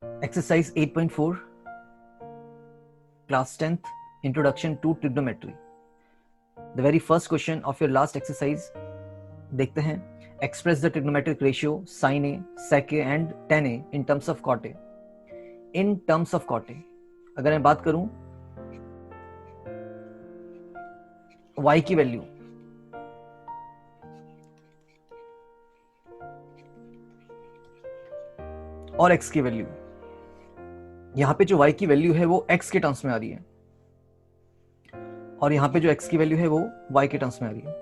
Exercise 8.4, class 10th, Introduction to Trigonometry. The very first question of your last exercise देखते हैं. Express the trigonometric ratio sin A, sec A and tan A in terms of cot A. In terms of cot A, अगर मैं बात करूं y की value और x की value, यहां पे जो y की वैल्यू है वो x के टर्म्स में आ रही है और यहां पे जो x की वैल्यू है वो y के टर्म्स में आ रही है.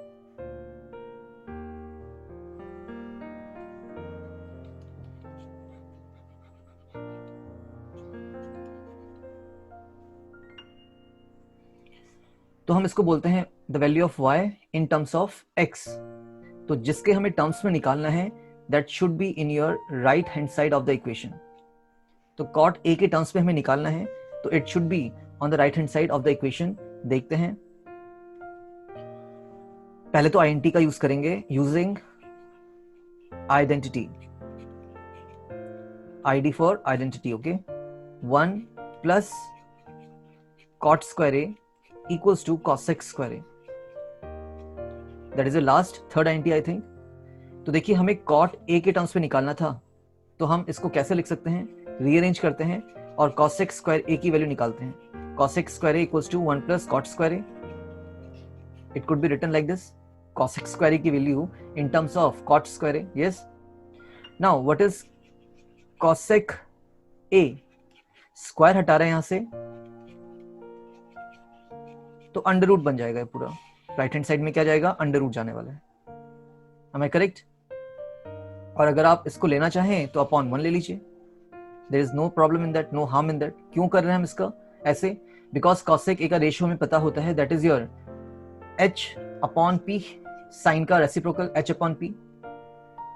तो हम इसको बोलते हैं the value of y in terms of x. तो जिसके हमें टर्म्स में निकालना है that should be in your right hand side of the equation. तो cot a के टर्म्स में हमें निकालना है तो it should be on the right hand side of the equation. देखते हैं, पहले तो आइडेंटिटी का यूज करेंगे using identity, ID for identity. Okay, 1 plus cot square a equals to cosec square a. That is the last third identity I think. तो देखिए हमें cot a के टर्म्स में निकालना था तो हम इसको कैसे लिख सकते हैं, रीअरेंज करते हैं और cosec स्क्वायर a की वैल्यू निकालते हैं. cosec square a equals to 1 plus cot square a. It could be written like this, cosec square a की value in terms of cot square a. Yes. Now what is cosec a? Square हटा रहे हैं यहां से तो under root बन जाएगा पूरा. राइट हैंड साइड में क्या जाएगा, अंडर रूट जाने वाला है. Am I correct? और अगर आप इसको लेना चाहें तो अपॉन 1 ले लीजिए. There is no problem in that, no harm in that. क्यों कर रहे हैं हम इसका ऐसे? Because cosec a का रेशियो हमें पता होता है, that is your h upon p, sine का रेसिप्रोकल h अपॉन p.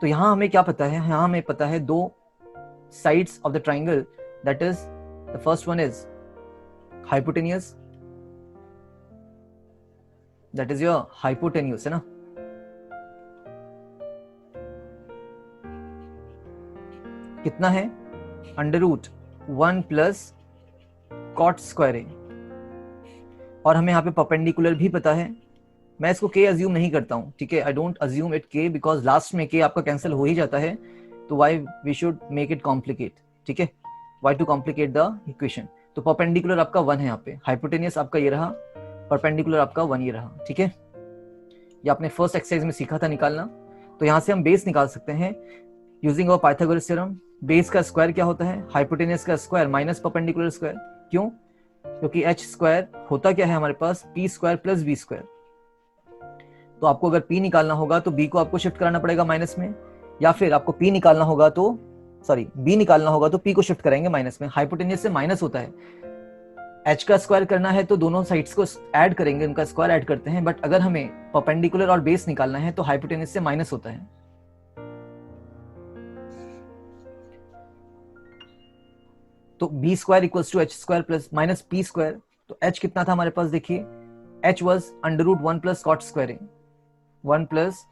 तो यहां हमें क्या पता है, यहां हमें पता है two sides of the triangle, that is the first one is hypotenuse, that is your hypotenuse, है ना. कितना है, under root 1 plus cot square A. और हमें यहाँ पे परपेंडिकुलर भी पता है. मैं इसको k अज्यूम नहीं करता हूँ, ठीक है. I don't assume it k because last में k आपका कैंसिल हो ही जाता है. तो why we should make it complicate, ठीक है. Why to complicate the equation. तो परपेंडिकुलर आपका 1 है यहाँ पे, हाइपोटेनियस आपका ये रहा, परपेंडिकुलर आपका 1 ये रहा, ठीक है. ये आपने फर्स्ट एक्सरसाइज में सीखा था निकालना. तो यहाँ से हम बेस निकाल सकते हैं using our Pythagoras theorem. Base का स्क्वायर क्या होता है, हाइपोटेनियस का स्क्वायर माइनस परपेंडिकुलर स्क्वायर. क्यों? क्योंकि h स्क्वायर होता क्या है हमारे पास, p square plus b square. तो आपको अगर p निकालना होगा तो b को आपको शिफ्ट कराना पड़ेगा माइनस में, या फिर आपको p निकालना होगा तो b निकालना होगा तो p को शिफ्ट करेंगे माइनस में. हाइपोटेनियस से माइनस होता है. h का स्क्वायर करना है तो दोनों साइड्स को ऐड करेंगे, उनका स्क्वायर ऐड करते हैं. बट अगर हमें परपेंडिकुलर और बेस निकालना है तो हाइपोटेनियस से माइनस होता है. तो b square equals to h square plus minus p square. तो h कितना था हमारे पास, देखिए h was under root 1 plus cot square a, 1 plus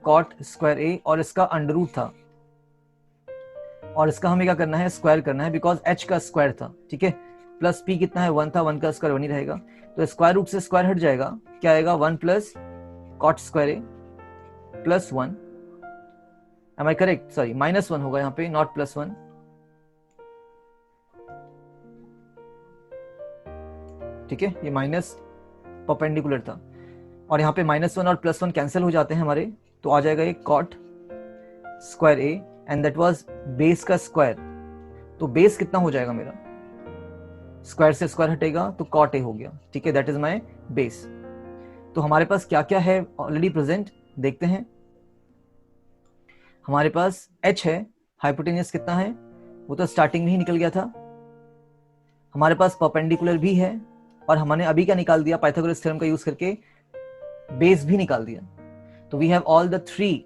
cot square a, और इसका अंडर रूट था. और इसका हमें क्या करना है, स्क्वायर करना है, बिकॉज h का स्क्वायर था, ठीक है. प्लस p कितना है, 1 था, 1 का स्क्वायर 1 ही रहेगा. तो स्क्वायर रूट से स्क्वायर हट जाएगा, क्या आएगा, 1 plus cot square a plus 1. Am I correct? Sorry, minus 1 होगा यहाँ पे, नॉट प्लस 1. ठीक है, ये माइनस परपेंडिकुलर था और यहाँ पे -1 और +1 कैंसिल हो जाते हैं हमारे. तो आ जाएगा एक cot square a and that was base का स्क्वायर. तो बेस कितना हो जाएगा मेरा, स्क्वायर से स्क्वायर हटेगा तो कॉट a हो गया, ठीक है. That is my base. तो हमारे पास क्या क्या है ऑलरेडी प्रेजेंट, देखते हैं. हमारे पास h है, हाइपोटेनियस कितना है वो तो स्टार्टिंग में ही निकल गया था. हमारे पास परपेंडिकुलर भी है और हमने अभी क्या निकाल दिया, पाइथागोरस थ्योरम का यूज करके बेस भी निकाल दिया. तो we have all the 3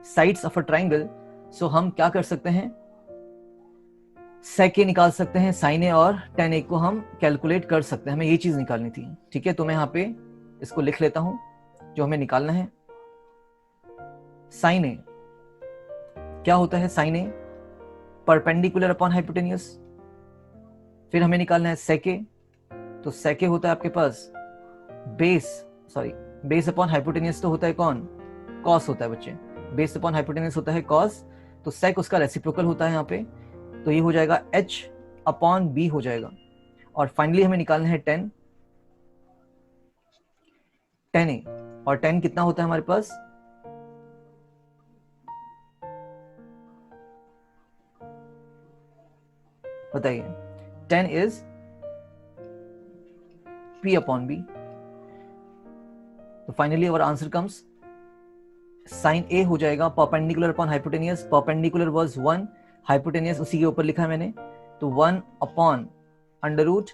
sides of a triangle. So हम क्या कर सकते हैं, सेक ए निकाल सकते हैं, साइन ए और टेन ए को हम कैलकुलेट कर सकते हैं. हमें ये चीज निकालनी थी, ठीक है. तो मैं यहाँ पे इसको लिख लेता हूं जो हमें निकालना है. साइन ए क्या होता है, साइन ए परपेंडिकुलर अपॉन हाइपोटेनियस। फिर हमें निकालना है sec A, तो sec A होता है आपके पास बेस अपॉन हाइपोटेनियस तो होता है कौन, cos होता है बच्चे, बेस अपॉन हाइपोटेनियस होता है cos, तो sec उसका रेसिप्रोकल होता है यहाँ पे, तो ये हो जाएगा h अपॉन b हो जाएगा। और फाइनली हमें निकालना है tan A, और tan कितना होता है हमारे पास, बताइए, tan इज p अपॉन b। तो finally our answer comes sin A हो जाएगा perpendicular upon hypotenuse, perpendicular was 1, hypotenuse उसी के ऊपर लिखा है मैंने, तो 1 upon under root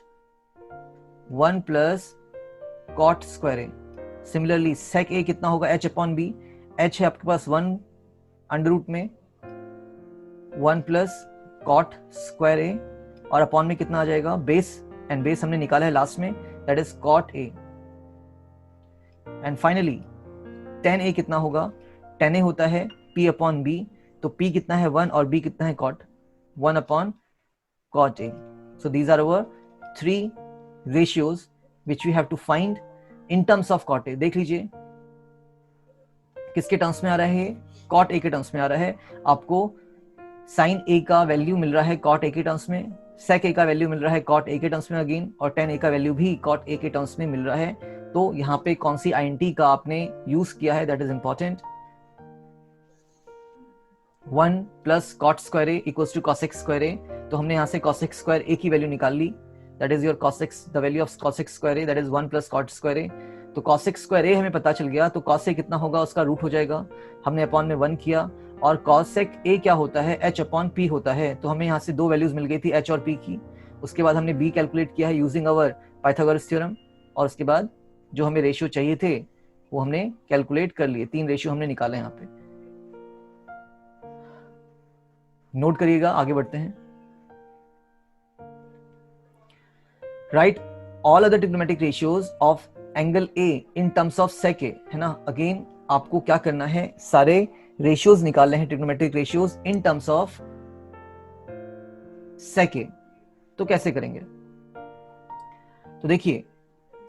1 plus cot square A. Similarly sec A कितना होगा, h अपॉन b, h है आपके पास 1 अंडर रूट में 1 प्लस कॉट स्क्वायर ए, और अपॉन में कितना आ जाएगा, बेस, एंड बेस हमने निकाला है लास्ट में, that is cot A. And finally tan A कितना होगा, tan A होता है p अपॉन b, तो p कितना है 1 और b कितना है cot, 1 upon cot A। So these are our 3 ratios which we have to find in terms of cot A। देख लीजिए किसके टर्म्स में आ रहा है, कॉट A के टर्म्स में आ रहा है। आपको साइन A का वैल्यू मिल रहा है कॉट A के टर्म्स में, sec A का वैल्यू मिल रहा है कॉट A के टर्म्स में अगेन, और tan A का वैल्यू भी कॉट A के टर्म्स में मिल रहा है। तो यहाँ पे कौन सी INT का आपने यूज किया है, that is important. 1 plus cot square A equals to cosec square A, तो हमने यहाँ से cosec स्क्वायर ए की वैल्यू निकाल ली, that is your cosec, the value of cosec square A, that is 1 plus cot square A. तो cosec square ए हमें पता चल गया, तो cos ए कितना होगा, उसका रूट हो जाएगा, हमने अपॉन में 1 किया, और cosec ए क्या होता है, h अपॉन p होता है, तो हमें यहाँ से दो वैल्यूज मिल गई थी h और p की। उसके बाद हमने b कैलकुलेट किया है यूजिंग अवर पाइथागोरस थ्योरम, और उसके बाद जो हमें रेशियो चाहिए थे वो हमने कैलकुलेट कर लिए, 3 रेशियो हमने निकाले यहाँ पे। नोट करिएगा, आगे बढ़ते हैं। Right all other trigonometric ratios of angle A in terms of sec A, है ना। अगेन आपको क्या करना है, सारे रेशियोज निकालने हैं, trigonometric ratios in terms of sec A। तो कैसे करेंगे, तो देखिए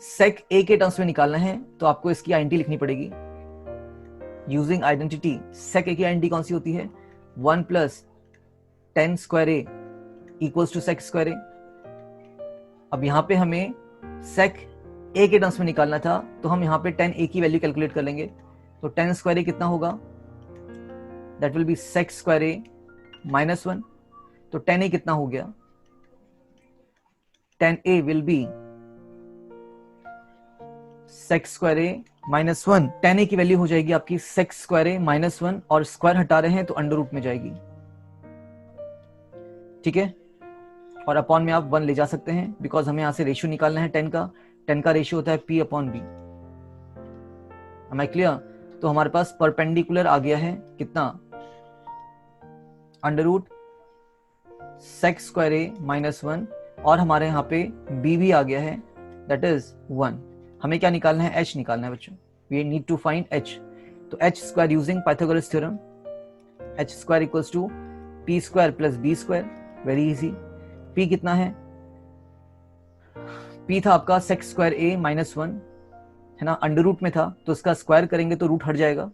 sec A के टर्म्स में निकालना है, तो आपको इसकी आइडेंटिटी लिखनी पड़ेगी यूजिंग आइडेंटिटी। sec A की आइडेंटिटी कौन सी होती है, 1 plus tan square A equals to sec square A। अब यहाँ पे हमें sec A के टर्म्स में निकालना था, तो हम यहाँ पे tan A की वैल्यू कैलकुलेट कर लेंगे, तो tan स्क्वायर A कितना होगा, that will be sec square A minus 1, तो tan A कितना हो गया, tan A will be sec square A minus 1, tan A की वैल्यू हो जाएगी आपकी sec स्क्वायर A माइनस 1, और स्क्वायर हटा रहे हैं तो अंडर रूट में जाएगी, ठीक है। और अपॉन में आप 1 ले जा सकते हैं, बिकॉज हमें यहां से रेशियो निकालना है tan का रेशियो होता है p upon b। Am I clear? तो हमारे पास परपेंडिकुलर आ गया है कितना, under root sec square A minus 1, और हमारे यहाँ पे b भी आ गया है, दैट इज 1। हमें क्या निकालना है, h निकालना है बच्चों, we need to find h। तो h square using Pythagoras theorem, h square equals to p square plus b square, very easy. p कितना है, p था आपका sec स्क्वायर a माइनस 1, है ना, अंडर रूट में था, तो इसका स्क्वायर करेंगे तो रूट हट जाएगा,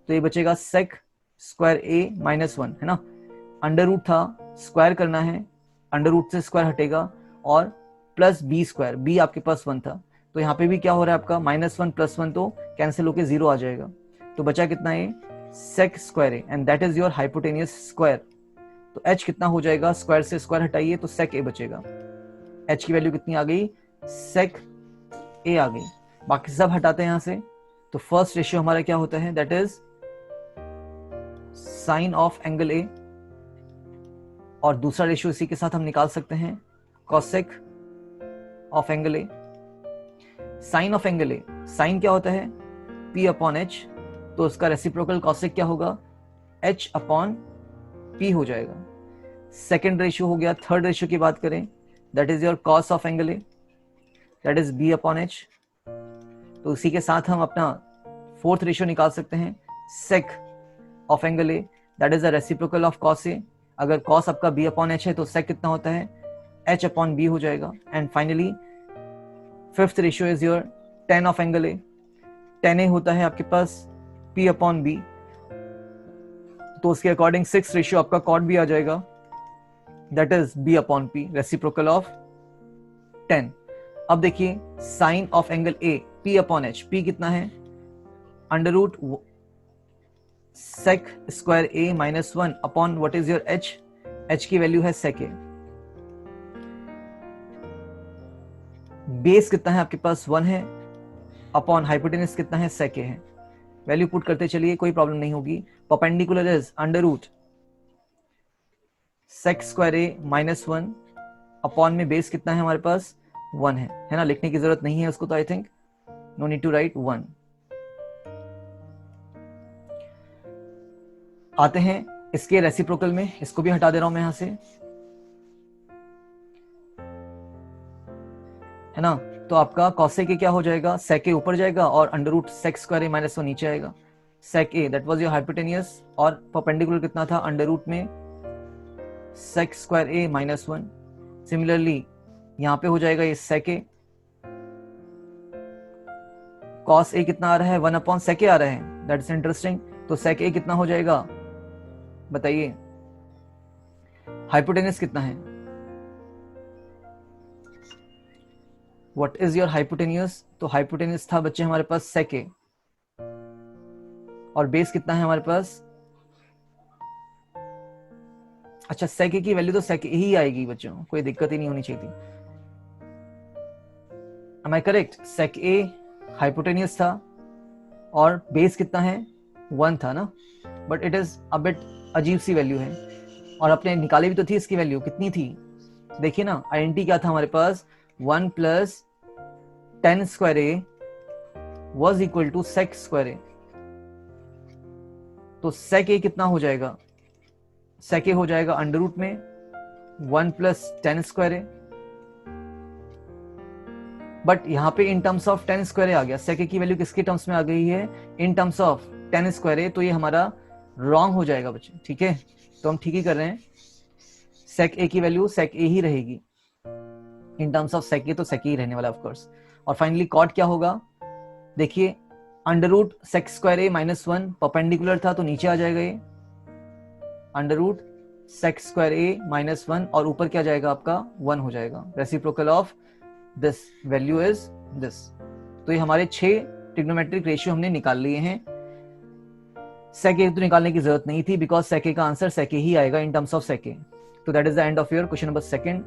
तो ये बचेगा sec स्क्वायर a माइनस 1, है ना। अंडर रूट था, स्क्वायर करना है, अंडर रूट से स्क्वायर हटेगा, और प्लस b स्क्वायर, b आपके पास 1 था, तो यहाँ पे भी क्या हो रहा है आपका -1 + 1 तो कैंसिल होके 0 आ जाएगा, तो बचा कितना है sec square A, and that is your hypotenuse square. तो h कितना हो जाएगा, स्क्वायर से स्क्वायर हटाइए तो sec a बचेगा। h की वैल्यू कितनी आ गई, sec a आ गई। बाकी सब हटाते हैं यहां से, तो फर्स्ट रेशियो हमारा क्या होता है, that is sine of angle a, और दूसरा रेशियो इसी के साथ हम निकाल सकते हैं cosec of angle a। Sine of angle a, sine क्या होता है p अपॉन h, तो उसका रेसिप्रोकल cosec क्या होगा, h अपॉन p हो जाएगा। सेकेंड रेशियो हो गया। थर्ड रेशियो की बात करें, that is your cos of angle a, that is b upon h। तो उसी के साथ हम अपना फोर्थ रेशियो निकाल सकते हैं sec of angle a, that is the reciprocal of cos a। अगर cos आपका b अपॉन h है तो sec कितना होता है, h अपॉन b हो जाएगा। And finally fifth ratio is your tan of angle a। tan a होता है आपके पास p अपॉन b, तो उसके अकॉर्डिंग सिक्स रेशियो आपका cot b आ जाएगा, that is b upon p, reciprocal of 10। अब देखिए sine of angle a p upon h, p कितना है, under root sec square a minus 1 upon what is your h, h की value है sec a। Base कितना है आपके पास 1 है, अपॉन हाइपोटेनस कितना है sec a है। वैल्यू पुट करते चलिए, कोई प्रॉब्लम नहीं होगी। Perpendicular is under root sec square a minus 1 upon में बेस कितना है हमारे पास 1 है ना, लिखने की जरूरत नहीं है उसको, तो I think no need to write 1। आते हैं इसके रेसिप्रोकल में, इसको भी हटा दे रहा हूं मैं यहां से, है ना। तो आपका cosec क्या हो जाएगा, sec a ऊपर जाएगा और under root sec square a minus 1 नीचे आएगा। sec a that was your hypotenuse, और परपेंडिकुलर कितना था, अंडर रूट में sec square a minus 1। Similarly यहां पे हो जाएगा ये sec a, cos a कितना आ रहा है, 1 अपॉन sec a आ रहा है, दैट इज इंटरेस्टिंग। तो sec a कितना हो जाएगा बताइए, हाइपोटेनस कितना है, व्हाट इज योर हाइपोटेन्यूस, तो हाइपोटेन्यूस था बच्चे हमारे पास sec a, और बेस कितना है हमारे पास, अच्छा sec a की वैल्यू तो sec a ही आएगी बच्चों, कोई दिक्कत ही नहीं होनी चाहिए थी। Am I correct? sec a hypotenuse था और बेस कितना है 1 था ना, but it is a bit अजीब सी वैल्यू है, और अपने निकाली भी तो थी इसकी वैल्यू, कितनी थी देखिए ना, आइडेंटिटी क्या था हमारे पास, 1 plus tan square a was equal to sec square a। तो sec a कितना हो जाएगा, sec a हो जाएगा अंडर रूट में 1 plus tan square a, but यहां पे इन terms of tan square a आ गया, sec a की वैल्यू किसके टर्म्स में आ गई है, इन terms of tan square a, तो ये हमारा रॉन्ग हो जाएगा बच्चे, ठीक है। तो हम ठीक ही कर रहे हैं, sec a की वैल्यू sec a ही रहेगी, in terms of sec a तो sec a ही रहने वाला ऑफ कोर्स। और फाइनली cot क्या होगा, देखिए under root sec square a minus 1 perpendicular था तो नीचे आ जाएगा ये under root sec square a minus 1, और ऊपर क्या जाएगा आपका 1 हो जाएगा, reciprocal of this value is this. तो ये हमारे 6 ट्रिग्नोमेट्रिक रेशियो हमने निकाल लिए हैं। sec a तो निकालने की जरूरत नहीं थी, बिकॉज sec a का आंसर sec a ही आएगा इन टर्म्स ऑफ sec a। तो that is the end of your question number 2।